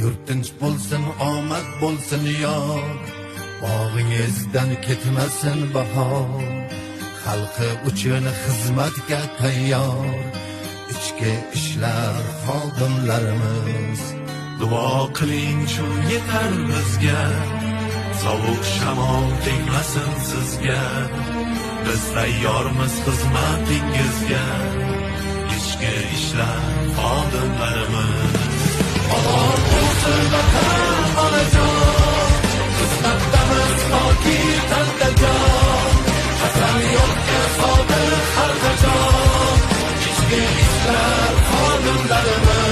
Yurtinch bo'lsin, omad bo'lsin yor, bog'ingizdan ketmasin bahor. Xalqi uchun xizmatga tayyor ichki ishlar xodimlarimiz. Duo qiling shu yetar bizga, sovuq shamol tegmasin sizga. Biz tayyormiz xizmatingizga, ichki ishlar xodimlarimiz. Omon bo'lsin vatan onajon, xizmatdamiz toki tandajon. Qasam yo'qqa sodiq har qachon, ichki ishlar xodimlarimiz.